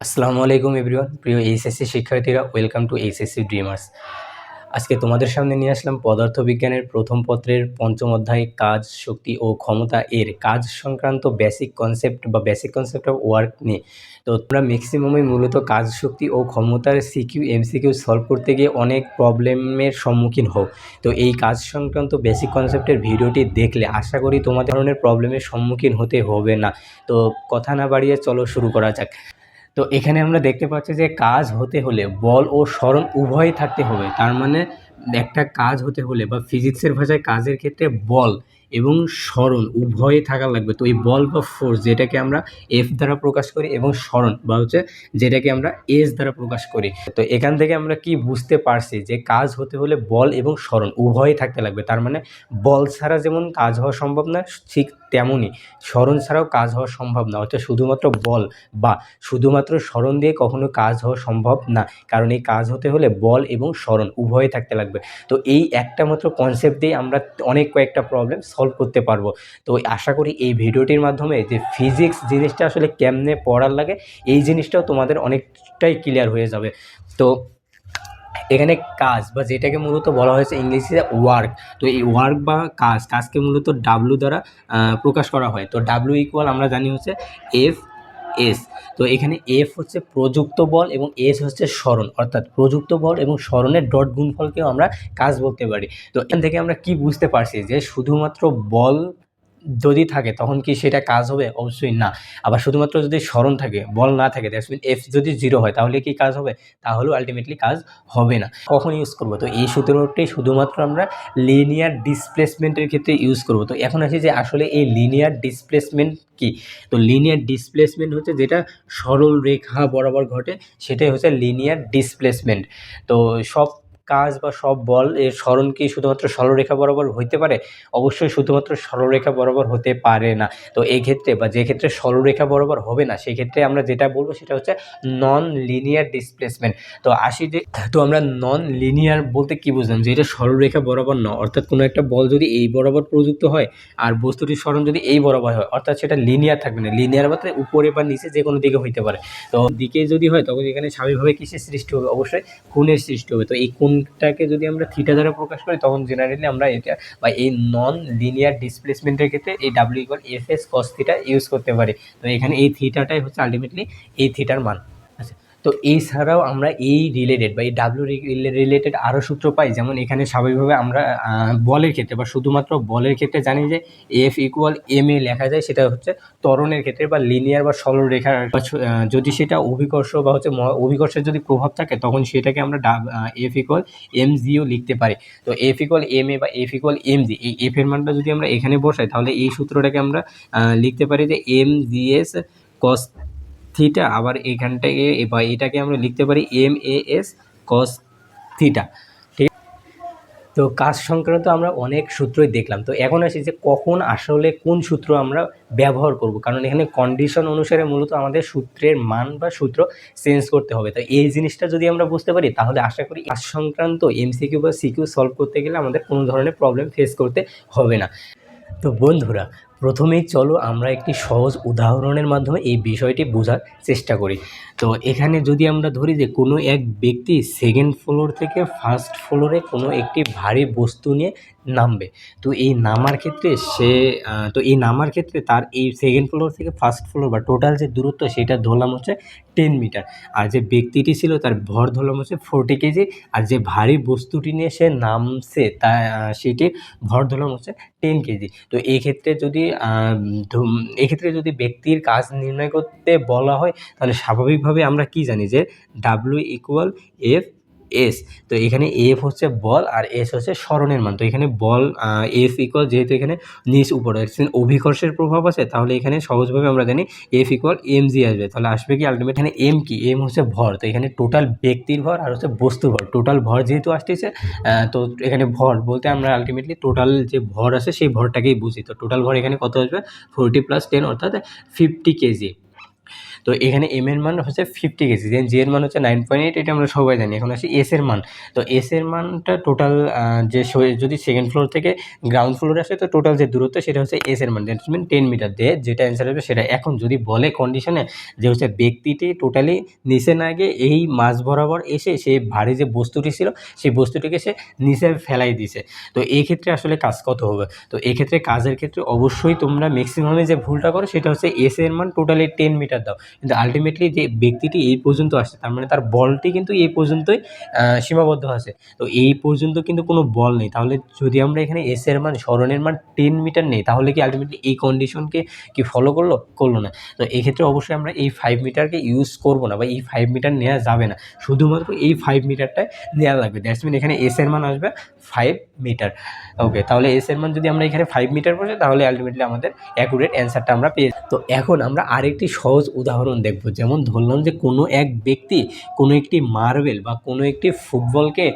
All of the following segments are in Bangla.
আসসালামু আলাইকুম এভরিওয়ান, প্রিয় এইচএসসি শিক্ষার্থীরা, ওয়েলকাম টু এইচএসসি ড্রিমার্স। আজকে তোমাদের সামনে নিয়ে আসলাম পদার্থবিজ্ঞানের প্রথম পত্রের পঞ্চম অধ্যায় কাজ, শক্তি ও ক্ষমতা এর কাজ সংক্রান্ত বেসিক কনসেপ্ট অফ ওয়ার্ক নিয়ে। তো তোমরা ম্যাক্সিমামই মূলত কাজ, শক্তি ও ক্ষমতার সিকিউ এমসিকিউ সলভ করতে গিয়ে অনেক প্রবলেমের সম্মুখীন হও। তো এই কাজ সংক্রান্ত বেসিক কনসেপ্টের ভিডিওটি দেখলে আশা করি তোমাদের ধরনের প্রবলেমের সম্মুখীন হতে হবে না। তো কথা না বাড়িয়ে চলো শুরু করা যাক। তো এখানে আমরা দেখতে পাচ্ছি যে কাজ হতে হলে বল ও সরণ উভয়ই থাকতে হবে। তার মানে একটা কাজ হতে হলে বা ফিজিক্সের ভাষায় কাজের ক্ষেত্রে বল এবং সরণ উভয়ই থাকা লাগবে। তো এই বল বা ফোর্স যেটাকে আমরা এফ দ্বারা প্রকাশ করি এবং সরণ বা যেটাকে আমরা এস দ্বারা প্রকাশ করি। তো এখান থেকে আমরা কি বুঝতে পারছি যে কাজ হতে হলে বল এবং সরণ উভয়ই থাকতে লাগবে। তার মানে বল ছাড়া যেমন কাজ হওয়া সম্ভব না, ঠিক তেমনই সরণ ছাড়াও কাজ হওয়া সম্ভব না। অর্থাৎ শুধুমাত্র বল বা শুধুমাত্র সরণ দিয়ে কখনো কাজ হওয়া সম্ভব না, কারণ এই কাজ হতে হলে বল এবং সরণ উভয়ে থাকতে লাগবে। তো এই একটা মাত্র কনসেপ্ট দিয়ে আমরা অনেক কয়েকটা প্রবলেম সলভ করতে পারবো। তো আশা করি এই ভিডিওটির মাধ্যমে যে ফিজিক্স জিনিসটা আসলে কেমনে পড়ার লাগে এই জিনিসটাও তোমাদের অনেকটাই ক্লিয়ার হয়ে যাবে। তো এখানে কাজ বা যেটাকে মূলত বলা হয়েছে ইংলিশে ওয়ার্ক। তো এই ওয়ার্ক বা কাজকে মূলত ডাব্লু দ্বারা প্রকাশ করা হয়। তো ডাব্লু ইকুয়াল আমরা জানি হচ্ছে এফ এস। তো এখানে এফ হচ্ছে প্রযুক্ত বল এবং এস হচ্ছে সরণ, অর্থাৎ প্রযুক্ত বল এবং সরণের ডট গুণফলকেও আমরা কাজ বলতে পারি। তো এখান থেকে আমরা কি বুঝতে পারছি যে শুধুমাত্র বল যদি থাকে তখন কি সেটা কাজ হবে? অবশ্যই না। আবার শুধুমাত্র যদি সরণ থাকে, বল না থাকে, দ্যাটস মিন এফ যদি জিরো হয় তাহলে কি কাজ হবে? তাহলেও আলটিমেটলি কাজ হবে না। কখন ইউজ করব? তো এই সূত্রটি শুধুমাত্র আমরা লিনিয়ার ডিসপ্লেসমেন্টের ক্ষেত্রে ইউজ করব। তো এখন আসি যে আসলে এই লিনিয়ার ডিসপ্লেসমেন্ট কি। তো লিনিয়ার ডিসপ্লেসমেন্ট হচ্ছে যেটা সরল রেখা বরাবর ঘটে, সেটাই হচ্ছে লিনিয়ার ডিসপ্লেসমেন্ট। তো সব কাজ বা সব বল এর সরণ কি শুধুমাত্র সরলরেখা বরাবর হইতে পারে? অবশ্যই শুধুমাত্র সরলরেখা বরাবর হতে পারে না। তো এই ক্ষেত্রে বা যে ক্ষেত্রে সরলরেখা বরাবর হবে না সেই ক্ষেত্রে আমরা যেটা বলবো সেটা হচ্ছে নন লিনিয়ার ডিসপ্লেসমেন্ট। তো আসি যে আমরা নন লিনিয়ার বলতে কি বুঝলাম, যে এটা সরলরেখা বরাবর না, অর্থাৎ কোনো একটা বল যদি এই বরাবর প্রযুক্ত হয় আর বস্তুটির সরণ যদি এই বরাবর হয়, অর্থাৎ সেটা লিনিয়ার থাকবে না। লিনিয়ার বলতে উপরে বা নিচে যে কোনো দিকে হইতে পারে। তো দিকে যদি হয় তখন এখানে স্বাভাবিকভাবে কিসের সৃষ্টি হবে? অবশ্যই কোণের সৃষ্টি হবে। তো এই কোণটাকে যদি আমরা থিটা দ্বারা প্রকাশ করি তখন জেনারেলি আমরা এটা বা এই নন লিনিয়ার ডিসপ্লেসমেন্টের ক্ষেত্রে এই W equal F S cos theta use করতে পারি। তো এখানে এই থিটাটাই হচ্ছে আলটিমেটলি এই থিটার মান। আচ্ছা, তো এছাড়াও আমরা এই রিলেটেড বা এই ডাব্লিউ রিলেটেড আরও সূত্র পাই। যেমন এখানে স্বাভাবিকভাবে আমরা বলের ক্ষেত্রে বা শুধুমাত্র বলের ক্ষেত্রে জানি যে এফ ইকুয়াল এম এ লেখা যায়, সেটা হচ্ছে ত্বরণের ক্ষেত্রে বা লিনিয়ার বা সরলরেখার যদি সেটা অভিকর্ষ বা অভিকর্ষের যদি প্রভাব থাকে তখন সেটাকে আমরা এফ ইকুয়াল এম জিও লিখতে পারি। তো এফ ইকুয়াল এম এ বা এফ ইকুয়াল এম জি, এই এফ এর মানটা যদি আমরা এখানে বসাই তাহলে এই সূত্রটাকে আমরা লিখতে পারি যে M G S cos theta. আবার এখানটাকে বা এটাকে আমরা লিখতে পারি M A S cos theta. ঠিক। তো কাজ সংক্রান্ত আমরা অনেক সূত্রই দেখলাম। তো এখন আসি যে কখন আসলে কোন সূত্র আমরা ব্যবহার করব, কারণ এখানে কন্ডিশন অনুসারে মূলত আমাদের সূত্রের মান বা সূত্র চেঞ্জ করতে হবে। তো এই জিনিসটা যদি আমরা বুঝতে পারি তাহলে আশা করি কাজ সংক্রান্ত এমসিকিউ বা সিকিউ সলভ করতে গেলে আমাদের কোনো ধরনের প্রবলেম ফেস করতে হবে না। তো বন্ধুরা, প্রথমেই চলো আমরা একটি সহজ উদাহরণের মাধ্যমে এই বিষয়টি বোঝার চেষ্টা করি। তো এখানে যদি আমরা ধরি যে কোনো এক ব্যক্তি সেকেন্ড ফ্লোর থেকে ফার্স্ট ফ্লোরে কোনো একটি ভারী বস্তু নিয়ে নামবে। তো এই নামার ক্ষেত্রে তার এই সেকেন্ড ফ্লোর থেকে ফার্স্ট ফ্লোর বা টোটাল যে দূরত্ব সেটা ধরলাম হচ্ছে 10 মিটার। আর যে ব্যক্তিটি ছিল তার ভর ধরলাম হচ্ছে 40 কেজি। আর যে ভারী বস্তুটি নিয়ে সে নামছে সেটির ভর ধরলাম হচ্ছে 10 কেজি। তো এক্ষেত্রে যদি ব্যক্তির কাজ নির্ণয় করতে বলা হয় তাহলে স্বাভাবিকভাবে আমরা কি জানি যে ডাব্লিউ ইকুয়াল এফ এস। তো এখানে এফ হচ্ছে বল আর এস হচ্ছে সরণের মান। তো এখানে বল এফ ইকুয়াল, যেহেতু এখানে নিচ উপরে অভিকর্ষের প্রভাব আছে তাহলে এখানে সহজভাবে আমরা জানি এফ ইকুয়াল এম জি আসবে। তাহলে আসবে কি আলটিমেট এখানে এম কি? এম হচ্ছে ভর। তো এখানে টোটাল ব্যক্তির ভর আর হচ্ছে বস্তুর ভর, টোটাল ভর যেহেতু আসতেছে তো এখানে ভর বলতে আমরা আলটিমেটলি টোটাল যে ভর আছে সেই ভরটাকেই বুঝি। তো টোটাল ভর এখানে কত আসবে? 40 + 10 অর্থাৎ 50 কেজি। তো এখানে এম এর মান হচ্ছে 50 কেজি, দেন জি এর মান হচ্ছে 9.8, এটা আমরা সবাই জানি। এখন আসি এস এর মান। তো এস এর মানটা টোটাল যে যদি সেকেন্ড ফ্লোর থেকে গ্রাউন্ড ফ্লোরে আসে তো টোটাল যে দূরত্ব সেটা হচ্ছে এস এর মান, দ্যাটস মিন 10 মিটার। দিয়ে যেটা অ্যান্সার হবে সেটা। এখন যদি বলে কন্ডিশনে যে হচ্ছে ব্যক্তিটি টোটালি নিচে না গিয়ে এই মাঝ বরাবর এসে সেই ভারী যে বস্তুটি ছিল সেই বস্তুটিকে সে নিচে ফেলাই দিছে, তো এই ক্ষেত্রে আসলে কাজ কত হবে? তো এক্ষেত্রে কাজের ক্ষেত্রে অবশ্যই তোমরা ম্যাক্সিমামে যে ভুলটা করো সেটা হচ্ছে এস এর মান টোটালি 10 মিটার দাও, কিন্তু আলটিমেটলি যে ব্যক্তিটি এই পর্যন্ত আসছে তার মানে তার বলটি কিন্তু এই পর্যন্তই সীমাবদ্ধ আছে। তো এই পর্যন্ত কিন্তু কোনো বল নেই। তাহলে যদি আমরা এখানে এস এর মান, সরণের মান 10 মিটার নেই, তাহলে কি আলটিমেটলি এই কন্ডিশনকে কি ফলো করলো? করলো না। তো এক্ষেত্রে অবশ্যই আমরা এই 5 মিটারকে ইউজ করব না, বা এই 5 মিটার নেওয়া যাবে না। শুধুমাত্র এই 5 মিটারটাই নেওয়া লাগবে। দ্যাটস মিন এখানে এস এর মান আসবে 5 মিটার। ওকে, তাহলে এস এর মান যদি আমরা এখানে 5 মিটার বসে, তাহলে আলটিমেটলি আমাদের অ্যাকুরেট অ্যান্সারটা আমরা পেয়ে যাবো। তো এখন আমরা আরেকটি সহজ উদাহরণ দেখব। যেমন ধরলাম যে কোনো এক ব্যক্তি কোনো একটি মার্বেল বা কোনো একটি ফুটবলকে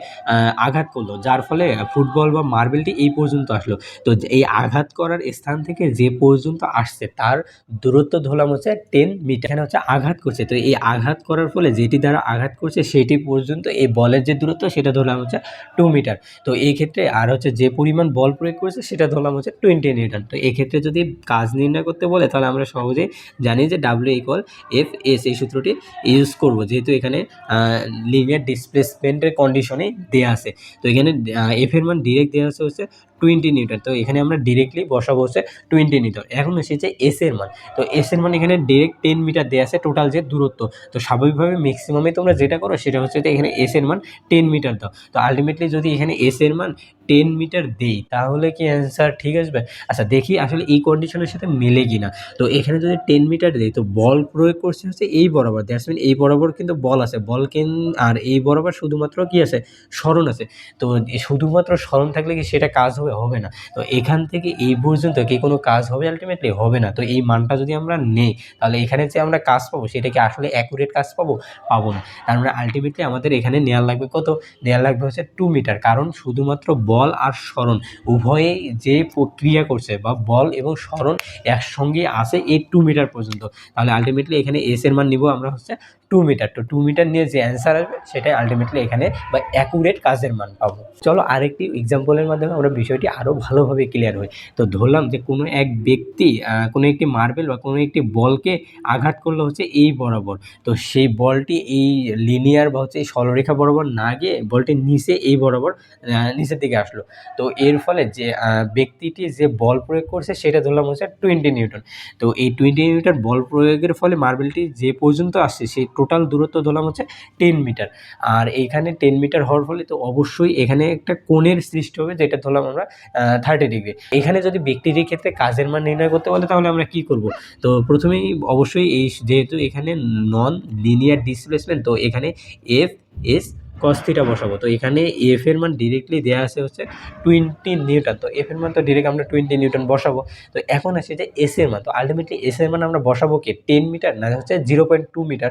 আঘাত করলো, যার ফলে ফুটবল বা মার্বেলটি এই পর্যন্ত আসলো। তো এই আঘাত করার স্থান থেকে যে পর্যন্ত আসছে তার দূরত্ব ধরলাম হচ্ছে 10 মিটার। এখানে হচ্ছে আঘাত করছে, তো এই আঘাত করার ফলে যেটি দ্বারা আঘাত করছে সেটি পর্যন্ত এই বলের যে দূরত্ব সেটা ধরলাম হচ্ছে 2 মিটার। তো এই ক্ষেত্রে আর হচ্ছে যে পরিমাণ বল প্রয়োগ করেছে সেটা ধরলাম হচ্ছে 20 নিউটন। তো এক্ষেত্রে যদি কাজ নির্ণয় করতে বলে তাহলে আমরা সহজেই জানি যে ডাব্লিউ ইকুয়াল এফ এস, এই সূত্রটি ইউজ করব, যেহেতু এখানে লিনিয়ার ডিসপ্লেসমেন্টের কন্ডিশনে দেওয়া আছে। তো এখানে এফ এর মান ডিরেক্ট দেওয়া আছে হচ্ছে 20 নিউটন। তো এখানে আমরা ডিরেক্টলি বসাবো হচ্ছে 20 নিউটন। এখন এসেছে এস এর মান। তো এস এর মান এখানে ডিরেক্ট 10 মিটার দেওয়া আছে টোটাল যে দূরত্ব। তো স্বাভাবিকভাবে ম্যাক্সিমামে তোমরা যেটা করো সেটা হচ্ছে যে এখানে এস এর মান 10 মিটার দাও। তো আলটিমেটলি যদি এখানে এস এর মান 10 মিটার দেই তাহলে কি অ্যান্সার ঠিক আসবে? আচ্ছা, দেখি আসলে এই কন্ডিশনের সাথে মেলে কিনা। তো এখানে যদি 10 মিটার দেই তো বল প্রয়োগ করছে হচ্ছে এই বরাবর, দ্যাটস মিন এই বরাবর কিন্তু বল আছে, আর এই বরাবর শুধুমাত্র কি আছে? সরণ আছে। তো শুধুমাত্র সরণ থাকলে কি সেটা কাজ হবে? হবে না। তো এখান থেকে এই পর্যন্ত কি কোনো কাজ হবে? আলটিমেটলি হবে না। তো এই মানটা যদি আমরা নেই তাহলে এখানে যে আমরা কাজ পাবো সেটা কি আসলে অ্যাকুরেট কাজ পাবো? পাবো না। তার মানে আলটিমেটলি আমাদের এখানে নেওয়া লাগবে কত? নেওয়া লাগবে হচ্ছে 2 মিটার, কারণ শুধুমাত্র বল আর সরণ উভয়েই যে প্রক্রিয়া করছে বা বল এবং সরণ একসঙ্গে আছে এই 2 মিটার পর্যন্ত। তাহলে আলটিমেটলি এখানে এস এর মান নিব আমরা হচ্ছে 2 মিটার। তো 2 মিটার নিয়ে যে অ্যান্সার আসবে সেটাই আলটিমেটলি এখানে বা অ্যাকুরেট কাজের মান পাবো। চলো আরেকটি এক্সাম্পলের মাধ্যমে আমরা বিষয়টি আরও ভালোভাবে ক্লিয়ার হই। তো ধরলাম যে কোনো এক ব্যক্তি কোনো একটি মার্বেল বা কোনো একটি বলকে আঘাত করলো হচ্ছে এই বরাবর। তো সেই বলটি এই লিনিয়ার বা হচ্ছে এই সরলরেখা বরাবর না গিয়ে বলটি নিচে এই বরাবর নিচের দিকে আসলো। তো এর ফলে যে ব্যক্তিটি যে বল প্রয়োগ করছে সেটা ধরলাম হচ্ছে 20 নিউটন। তো এই 20 নিউটন বল প্রয়োগের ফলে মার্বেলটি যে পর্যন্ত আসছে সেই টোটাল দূরত্ব ধরলাম হচ্ছে 10 মিটার। আর এইখানে 10 মিটার হওয়ার ফলে তো অবশ্যই এখানে একটা কোণের সৃষ্টি হবে, যেটা ধরলাম আমরা 30 ডিগ্রি। এখানে যদি ব্যক্তিটির ক্ষেত্রে কাজের মান নির্ণয় করতে বলে তাহলে আমরা কি করব? তো প্রথমেই অবশ্যই এই যেহেতু এখানে নন লিনিয়ার ডিসপ্লেসমেন্ট, তো এখানে এফ এস কস থিটা বসাবো। তো এখানে এফ এর মান ডিরেক্টলি দেওয়া আছে হচ্ছে 20 নিউটন। তো এফ এর মান তো ডিরেক্ট আমরা 20 নিউটন বসাবো। তো এখন আসে যে এস এর মান। তো আলটিমেটলি এস এর মান আমরা বসাবো কি 10 মিটার না হচ্ছে 0.2 মিটার।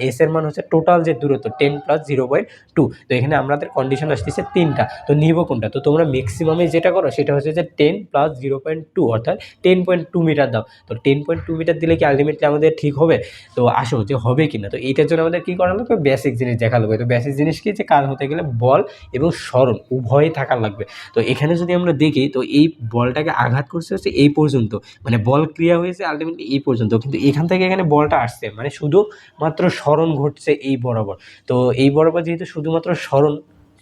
এস এর মান হচ্ছে টোটাল যে দূরত্ব 10 প্লাস 0.2। তো এখানে আমাদের কন্ডিশন আসতেছে 3টা। তো নিব কোনটা? তো তোমরা ম্যাক্সিমামে যেটা করো সেটা হচ্ছে যে 10 প্লাস 0.2 অর্থাৎ 10.2 মিটার দাও। তো 10.2 মিটার দিলে কি আলটিমেটলি আমাদের ঠিক হবে? তো আসো যে হবে কিনা। তো এইটার জন্য আমাদের কী করা লাগবে? বেসিক জিনিস দেখা লাগবে। তো বেসিক জিনিস কি? যে কাজ হতে গেলে বল এবং সরণ উভয়ই থাকার লাগবে। তো এখানে যদি আমরা দেখি তো এই বলটাকে আঘাত করছে হচ্ছে এই পর্যন্ত, মানে বল ক্রিয়া হয়েছে আলটিমেটলি এই পর্যন্ত, কিন্তু এখান থেকে এখানে বলটা আসছে মানে শুধুমাত্র সরণ ঘটছে এই বরাবর। তো এই বরাবর যেহেতু শুধুমাত্র সরণ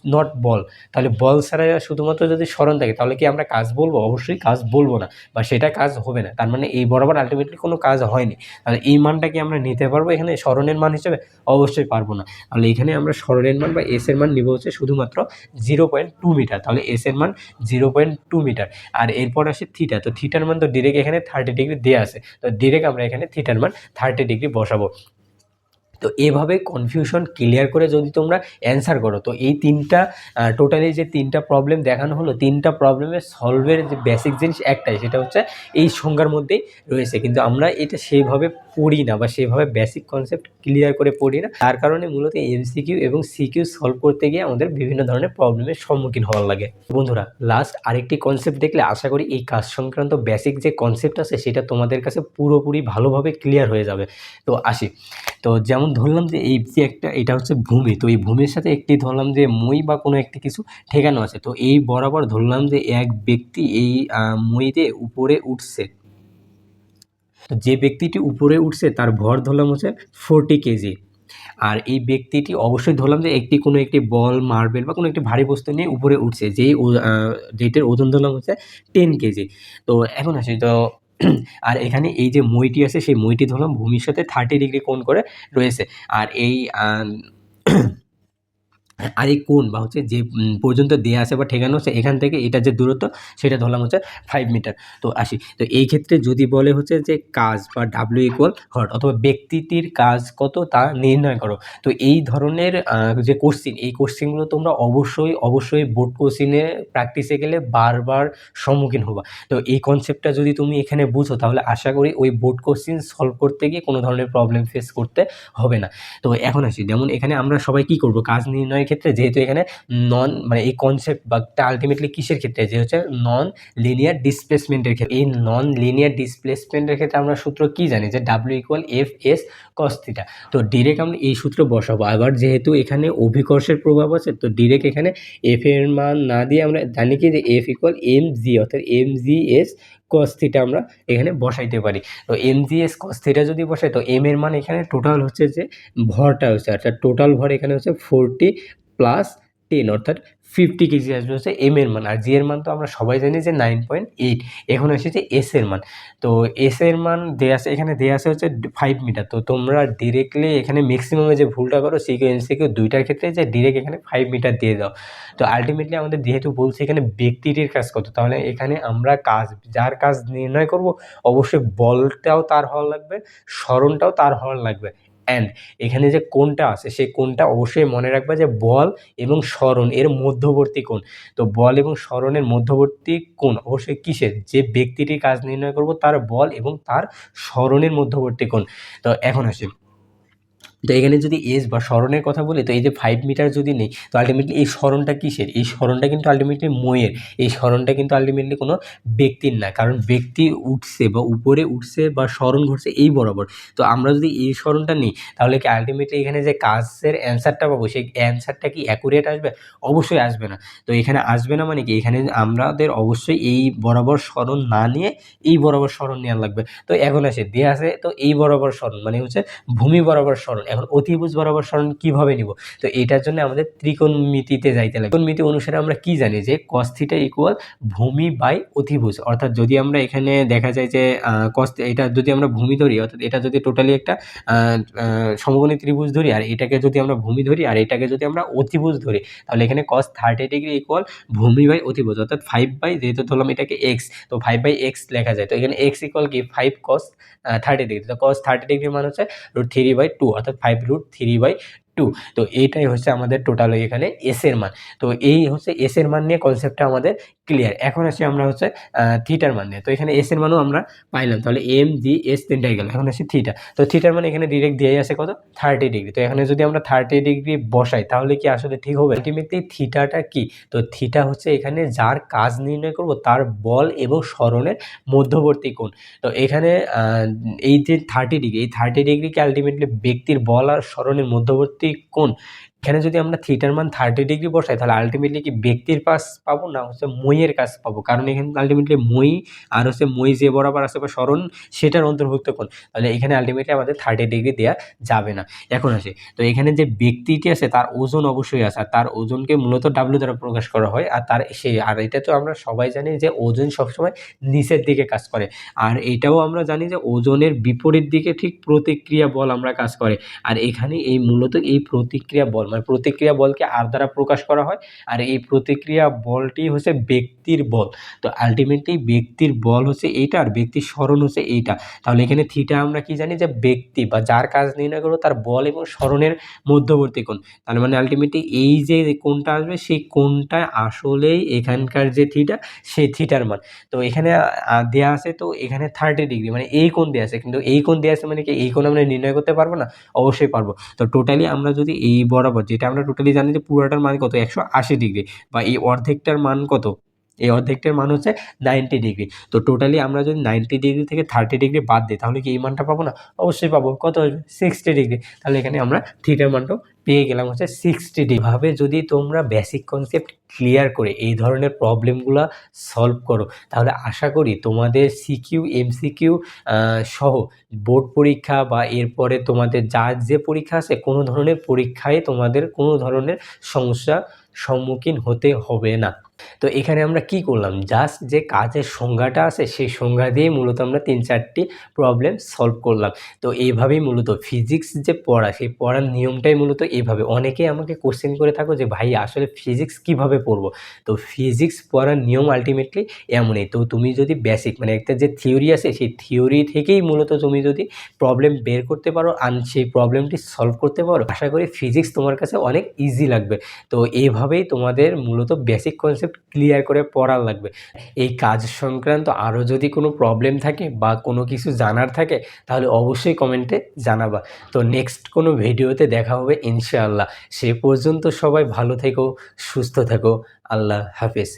নট বল, তাহলে বল ছাড়া শুধুমাত্র যদি সরণ থাকে তাহলে কি আমরা কাজ বলবো? অবশ্যই কাজ বলবো না, বা সেটা কাজ হবে না। তার মানে এই বরাবর আলটিমেটলি কোনো কাজ হয়নি। তাহলে এই মানটা কি আমরা নিতে পারবো এখানে সরণের মান হিসেবে? অবশ্যই পারবো না। তাহলে এখানে আমরা সরণের মান বা এস এর মান নিব হচ্ছে শুধুমাত্র 0.2 মিটার। তাহলে এস এর মান 0.2 মিটার। আর এরপর আসে থিটা। তো থিটার মান তো ডিরেক্ট এখানে 30 ডিগ্রি দেওয়া আছে। তো ডিরেক্ট আমরা এখানে থিটার মান 30 ডিগ্রি বসাবো। তো এভাবে কনফিউশন ক্লিয়ার করে যদি তোমরা অ্যান্সার করো, তো এই তিনটা টোটালি যে তিনটা প্রবলেম দেখানো হলো, তিনটা প্রবলেমের সলভের যে বেসিক জিনিস একটাই, সেটা হচ্ছে এই সংজ্ঞার মধ্যেই রয়েছে। কিন্তু আমরা এটা সেভাবে পড়ি না বা সেভাবে বেসিক কনসেপ্ট ক্লিয়ার করে পড়ি না, তার কারণে মূলত এমসিকিউ এবং সিকিউ সলভ করতে গিয়ে আমাদের বিভিন্ন ধরনের প্রবলেমের সম্মুখীন হওয়ার লাগে। বন্ধুরা, লাস্ট আরেকটি কনসেপ্ট দেখলে আশা করি এই কাজ সংক্রান্ত বেসিক যে কনসেপ্ট আছে সেটা তোমাদের কাছে পুরোপুরি ভালোভাবে ক্লিয়ার হয়ে যাবে। তো আসি, তো যেমন ধরলাম যে এই যে একটা, এটা হচ্ছে ভূমি, তো এই ভূমির সাথে একটি ধরলাম যে মই বা কোনো একটি কিছু ঠেকানো আছে, তো এই বরাবর ধরলাম যে এক ব্যক্তি এই মইতে উপরে উঠছে। তো যে ব্যক্তিটি উপরে উঠছে তার ভর ধরলাম হচ্ছে 40 কেজি। আর এই ব্যক্তিটি অবশ্যই ধরলাম যে কোনো একটি বল, মার্বেল বা কোনো একটি ভারী বস্তু নিয়ে উপরে উঠছে, যেটার ওজন ধরলাম হচ্ছে 10 কেজি। তো এখন আসি, তো আর এখানে এই যে মইটি আছে সেই মইটি ধরলাম ভূমির সাথে 30 ডিগ্রি কোণ করে রয়েছে। আর এই আর এই কোণ বা হচ্ছে যে পর্যন্ত দেয়া আছে বা ঠেকানো আছে, এখান থেকে এটার যে দূরত্ব সেটা ধরলাম হচ্ছে 5 মিটার। তো আসি, তো এই ক্ষেত্রে যদি বলে হচ্ছে যে কাজ বা ডাব্লিউ ইকুয়াল হট, অথবা ব্যক্তিটির কাজ কত তা নির্ণয় করো, তো এই ধরনের যে কোশ্চিন, এই কোশ্চিনগুলো তোমরা অবশ্যই বোর্ড কোশ্চিনে প্র্যাকটিসে গেলে বারবার সম্মুখীন হবা। তো এই কনসেপ্টটা যদি তুমি এখানে বুঝো তাহলে আশা করি ওই বোর্ড কোশ্চিন সলভ করতে গিয়ে কোনো ধরনের প্রবলেম ফেস করতে হবে না। তো এখন আসি, যেমন এখানে আমরা সবাই কি করব, কাজ নির্ণয়ের ক্ষেত্রে যেহেতু এখানে মানে এই কনসেপ্ট বা আলটিমেটলি কিসের ক্ষেত্রে, যে হচ্ছে নন লিনিয়ার ডিসপ্লেসমেন্টের ক্ষেত্রে, এই নন লিনিয়ার ডিসপ্লেসমেন্টের ক্ষেত্রে আমরা সূত্র কি জানি, যে W equal F S cos theta. তো ডিরেক্ট আমরা এই সূত্র বসাবো। আবার যেহেতু এখানে অভিকর্ষের প্রভাব আছে, তো ডিরেক্ট এখানে এফ এর মান না দিয়ে আমরা জানি কি যে এফ ইকুয়াল এম জি, অর্থাৎ M G S cos theta আমরা এখানে বসাইতে পারি। তো M G S cos theta যদি বসাই, তো এম এর মান এখানে টোটাল হচ্ছে যে ভরটা হচ্ছে, অর্থাৎ টোটাল ভর এখানে হচ্ছে 40 প্লাস 10, অর্থাৎ 50 কেজি আসবে হচ্ছে এম এর মান। আর জি এর মান তো আমরা সবাই জানি যে 9.8। এখন এসেছে এস এর মান, তো এস এর মান দেয়া আছে, এখানে দেয়া আছে হচ্ছে 5 মিটার। তো তোমরা ডিরেক্টলি এখানে ম্যাক্সিমামে যে ভুলটা করো সিকিউ এমসিকিউ দুইটার ক্ষেত্রে, যে ডিরেক্ট এখানে 5 মিটার দিয়ে দাও। তো আলটিমেটলি আমাদের যেহেতু বলছি এখানে ব্যক্তিটির কাজ কত, তাহলে এখানে আমরা যার কাজ নির্ণয় করব অবশ্যই বলটাও তার হওয়া লাগবে, স্মরণটাও তার হওয়ার লাগবে। অ্যান্ড এখানে যে কোণটা আছে সেই কোণটা অবশ্যই মনে রাখবে যে বল এবং স্মরণ এর মধ্যবর্তী কোণ। তো বল এবং স্মরণের মধ্যবর্তী কোণ অবশ্যই কিসের, যে ব্যক্তিটির কাজ নির্ণয় করব তার বল এবং তার স্মরণের মধ্যবর্তী কোণ। তো এখন আসি, তো এখানে যদি এজ বা স্মরণের কথা বলি, তো এই যে 5 মিটার যদি নেই, তো আলটিমেটলি এই স্মরণটা কিসের, এই স্মরণটা কিন্তু আলটিমেটলি মইয়ের। এই স্মরণটা কিন্তু আলটিমেটলি কোনো ব্যক্তির না, কারণ ব্যক্তি উঠছে বা উপরে উঠছে বা স্মরণ ঘটছে এই বরাবর। তো আমরা যদি এই স্মরণটা নিই তাহলে কি আলটিমেটলি এখানে যে কাজের অ্যান্সারটা পাবো সেই অ্যান্সারটা কি অ্যাকুরেট আসবে? অবশ্যই আসবে না। তো এখানে আসবে না মানে কি, এখানে আমাদের অবশ্যই এই বরাবর স্মরণ না নিয়ে এই বরাবর স্মরণ নেওয়া লাগবে। তো এখন আসে দেয়া আছে, তো এই বরাবর স্মরণ মানে হচ্ছে ভূমি বরাবর স্মরণ। এখন অতিভুজ বরাবর স্মরণ কিভাবে নিব? তো এটার জন্য আমাদের ত্রিকোণমিতিতে যাইতে লাগে। ত্রিকোণমিতি অনুসারে আমরা কি জানি যে cos θ ইকুয়াল ভূমি বাই অতিভুজ। অর্থাৎ যদি আমরা এখানে দেখা যায় যে এটা যদি আমরা ভূমি ধরি, অর্থাৎ এটা যদি টোটালি একটা আ আ সমকোণী ত্রিভুজ ধরি, আর এটাকে যদি আমরা ভূমি ধরি আর এটাকে যদি আমরা অতিভুজ ধরি, তাহলে এখানে cos 30 ডিগ্রি ইকুয়াল ভূমি বাই অতিভুজ, অর্থাৎ 5 বাই, যেহেতু ধরলাম এটাকে x, তো 5 বাই x লেখা যায়। তো এখানে x ইকুয়াল কি 5 cos 30 ডিগ্রি। তো cos 30 ডিগ্রির মান হচ্ছে √3/2, অর্থাৎ 5√3/2। তো এইটাই হচ্ছে আমাদের টোটাল এখানে এস এর মান। তো এই হচ্ছে এস এর মান নিয়ে কনসেপ্টটা আমাদের ক্লিয়ার। এখন আসি আমরা হচ্ছে থিটার মান নিয়ে। তো এখানে এস এর মানও আমরা পাইলাম, তাহলে এম জি এস তিনটাই গেল। এখন আসি থিটা। তো থিটার মান এখানে ডিরেক্ট দেয়াই আছে কত, 30 ডিগ্রি। তো এখানে যদি আমরা 30 ডিগ্রি বসাই তাহলে কি আসলে ঠিক হবে? আলটিমেটলি থিটাটা কি, তো থিটা হচ্ছে এখানে যার কাজ নির্ণয় করব তার বল এবং স্মরণের মধ্যবর্তী কোণ। তো এখানে এই যে 30 ডিগ্রি, এই 30 ডিগ্রিকে আলটিমেটলি ব্যক্তির বল আর স্মরণের মধ্যবর্তী কোণ। এখানে যদি আমরা থিটার মান 30 ডিগ্রি বসাই তাহলে আলটিমেটলি কি ব্যক্তির কাজ পাবো না হচ্ছে মইয়ের কাজ পাবো? কারণ এখানে আলটিমেটলি মই আর হচ্ছে মই যে বরাবর আছে বা স্মরণ সেটার অন্তর্ভুক্ত কোণ। তাহলে এখানে আলটিমেটলি আমাদের 30 ডিগ্রি দেয়া যাবে না। এখন আসি, তো এখানে যে ব্যক্তিটি আছে তার ওজন অবশ্যই আছে, আর তার ওজনকে মূলত W দ্বারা প্রকাশ করা হয়। আর এটা তো আমরা সবাই জানি যে ওজন সবসময় নিচের দিকে কাজ করে। আর এটাও আমরা জানি যে ওজনের বিপরীত দিকে ঠিক প্রতিক্রিয়া বল আমরা কাজ করে। আর এখানে এই মূলত এই প্রতিক্রিয়া বল, মানে প্রতিক্রিয়া বলকে আর দ্বারা প্রকাশ করা হয়, আর এই প্রতিক্রিয়া বলটি হচ্ছে ব্যক্তির বল। তো আল্টিমেটলি ব্যক্তির বল হচ্ছে এইটা, আর ব্যক্তির সরণ হচ্ছে এইটা। তাহলে এখানে থিটা আমরা কি জানি, যে ব্যক্তি বা যার কাজ নির্ণয় করবো তার বল এবং সরণের মধ্যবর্তী কোণ। তার মানে আল্টিমেটলি এই যে কোণটা আসবে, সেই কোণটা আসলেই এখানকার যে থিটা, সেই থিটার মান। তো এখানে দেয়া আছে, তো এখানে 30 ডিগ্রি, মানে এই কোণ দেয়া আছে, কিন্তু এই কোণ দেয়া আছে মানে কি এই কোণ আমরা নির্ণয় করতে পারবো না? অবশ্যই পারবো। তো টোটালি আমরা যদি এই বরাবর, যেটা আমরা টোটালি জানি যে পুরাটার মান কত, 180 ডিগ্রি, বা এই অর্ধেকটার মান কত, এই অর্ধেকটার মান হচ্ছে 90 ডিগ্রি। তো টোটালি আমরা যদি 90 ডিগ্রি থেকে 30 ডিগ্রি বাদ দিই, তাহলে কি এই মানটা পাবো না? অবশ্যই পাবো। কত আসবে? 60 ডিগ্রি। তাহলে এখানে আমরা থিটার মানটাও পেয়ে গেলাম হচ্ছে 60 ডিগ্রি। এভাবে যদি তোমরা বেসিক কনসেপ্ট ক্লিয়ার করে এই ধরনের প্রবলেমগুলা সলভ করো, তাহলে আশা করি তোমাদের সিকিউ, এমসিকিউ সহ বোর্ড পরীক্ষা বা এরপরে তোমাদের যার যে পরীক্ষা আছে, কোনো ধরনের পরীক্ষায় তোমাদের কোনো ধরনের সমস্যার সম্মুখীন হতে হবে না। তো এখানে আমরা কি করলাম, জাস্ট যে কাজের সংজ্ঞাটা আছে সেই সংজ্ঞা দিয়ে মূলত আমরা 3-4টি প্রবলেম সলভ করলাম। তো এইভাবেই মূলত ফিজিক্স যে পড়া, সেই পড়ার নিয়মটাই মূলত এইভাবে। অনেকেই আমাকে কোশ্চেন করে থাকো যে ভাই আসলে ফিজিক্স কিভাবে পড়বো? তো ফিজিক্স পড়ার নিয়ম আলটিমেটলি এমনই। তো তুমি যদি বেসিক, মানে একটা যে থিওরি আছে, সেই থিওরি থেকেই মূলত তুমি যদি প্রবলেম বের করতে পারো আর সেই প্রবলেমটি সলভ করতে পারো, আশা করি ফিজিক্স তোমার কাছে অনেক ইজি লাগবে। তো এইভাবেই তোমাদের মূলত বেসিক কনসেপ্ট ক্লিয়ার করে পড়া লাগবে। এই কাজ সংক্রান্ত আরও যদি কোনো প্রবলেম থাকে বা কোনো কিছু জানার থাকে, তাহলে অবশ্যই কমেন্টে জানাবা। তো নেক্সট কোনো ভিডিওতে দেখা হবে ইনশাআল্লাহ। সে পর্যন্ত সবাই ভালো থেকো, সুস্থ থেকো। আল্লাহ হাফেজ।